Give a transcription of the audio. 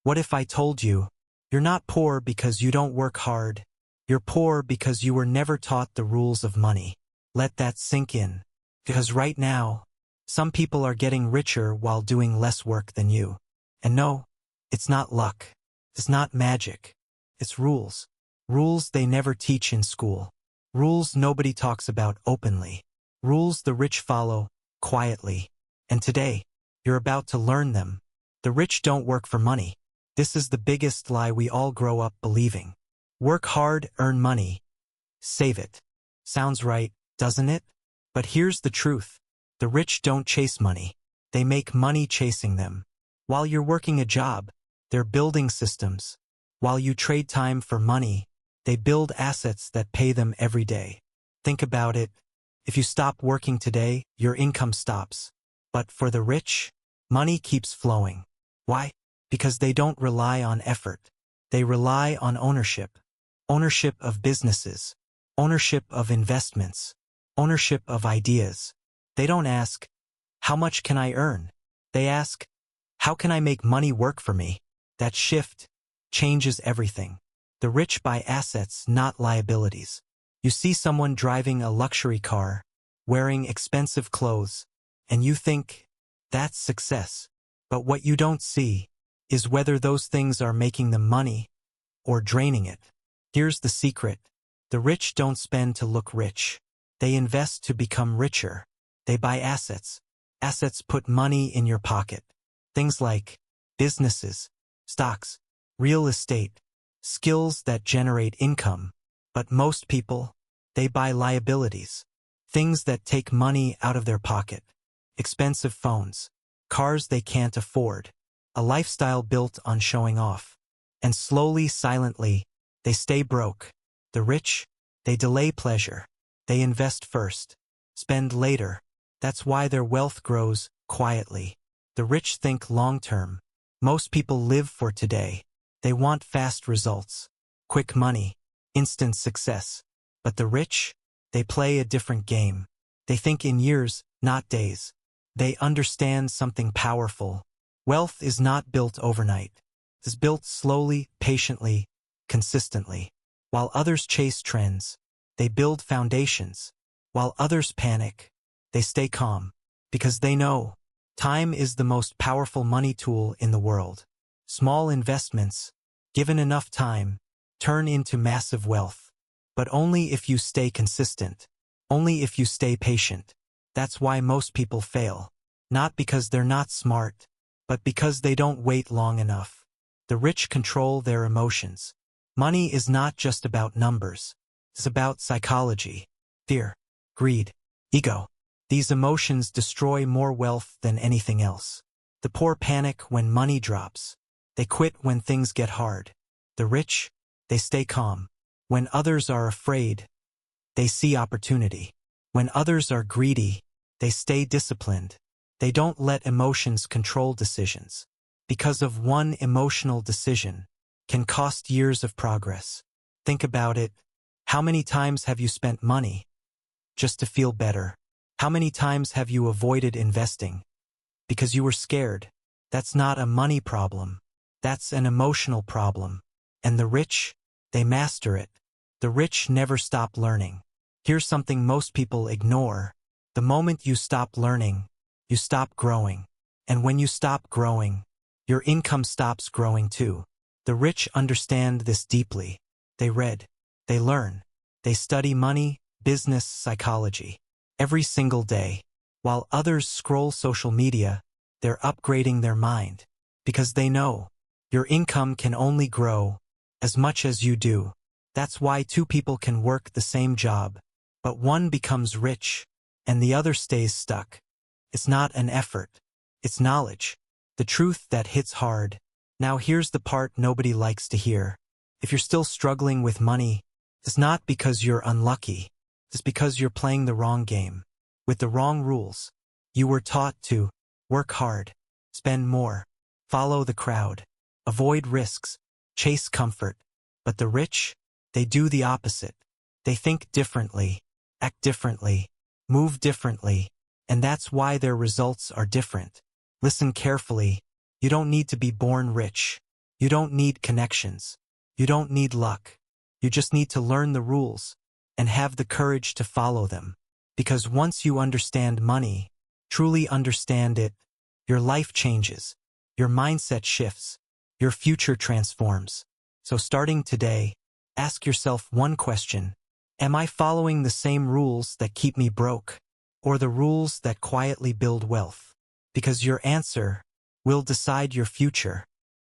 What if I told you, you're not poor because you don't work hard, you're poor because you were never taught the rules of money? Let that sink in. Because right now, some people are getting richer while doing less work than you. And no, it's not luck. It's not magic. It's rules. Rules they never teach in school. Rules nobody talks about openly. Rules the rich follow, quietly. And today, you're about to learn them. The rich don't work for money. This is the biggest lie we all grow up believing. Work hard, earn money. Save it. Sounds right, doesn't it? But here's the truth. The rich don't chase money. They make money chasing them. While you're working a job, they're building systems. While you trade time for money, they build assets that pay them every day. Think about it. If you stop working today, your income stops. But for the rich, money keeps flowing. Why? Because they don't rely on effort. They rely on ownership. Ownership of businesses. Ownership of investments. Ownership of ideas. They don't ask, how much can I earn? They ask, how can I make money work for me? That shift changes everything. The rich buy assets, not liabilities. You see someone driving a luxury car, wearing expensive clothes, and you think, that's success. But what you don't see is whether those things are making them money or draining it. Here's the secret. The rich don't spend to look rich. They invest to become richer. They buy assets. Assets put money in your pocket. Things like businesses, stocks, real estate, skills that generate income. But most people, they buy liabilities. Things that take money out of their pocket. Expensive phones, cars they can't afford, a lifestyle built on showing off. And slowly, silently, they stay broke. The rich, they delay pleasure. They invest first, spend later. That's why their wealth grows quietly. The rich think long-term. Most people live for today. They want fast results, quick money, instant success. But the rich, they play a different game. They think in years, not days. They understand something powerful. Wealth is not built overnight. It's built slowly, patiently, consistently. While others chase trends, they build foundations. While others panic, they stay calm. Because they know, time is the most powerful money tool in the world. Small investments, given enough time, turn into massive wealth. But only if you stay consistent. Only if you stay patient. That's why most people fail. Not because they're not smart, but because they don't wait long enough. The rich control their emotions. Money is not just about numbers. It's about psychology, fear, greed, ego. These emotions destroy more wealth than anything else. The poor panic when money drops. They quit when things get hard. The rich, they stay calm. When others are afraid, they see opportunity. When others are greedy, they stay disciplined. They don't let emotions control decisions. Because of one emotional decision can cost years of progress. Think about it. How many times have you spent money just to feel better? How many times have you avoided investing because you were scared? That's not a money problem. That's an emotional problem. And the rich, they master it. The rich never stop learning. Here's something most people ignore. The moment you stop learning, you stop growing. And when you stop growing, your income stops growing too. The rich understand this deeply. They read, they learn, they study money, business, psychology. Every single day. While others scroll social media, they're upgrading their mind. Because they know, your income can only grow as much as you do. That's why two people can work the same job, but one becomes rich, and the other stays stuck. It's not an effort. It's knowledge. The truth that hits hard. Now here's the part nobody likes to hear. If you're still struggling with money, it's not because you're unlucky. It's because you're playing the wrong game. With the wrong rules. You were taught to work hard, spend more, follow the crowd, avoid risks, chase comfort. But the rich, they do the opposite. They think differently, act differently, move differently, and that's why their results are different. Listen carefully. You don't need to be born rich. You don't need connections. You don't need luck. You just need to learn the rules and have the courage to follow them. Because once you understand money, truly understand it, your life changes, your mindset shifts, your future transforms. So starting today, ask yourself one question. Am I following the same rules that keep me broke, or the rules that quietly build wealth? Because your answer will decide your future.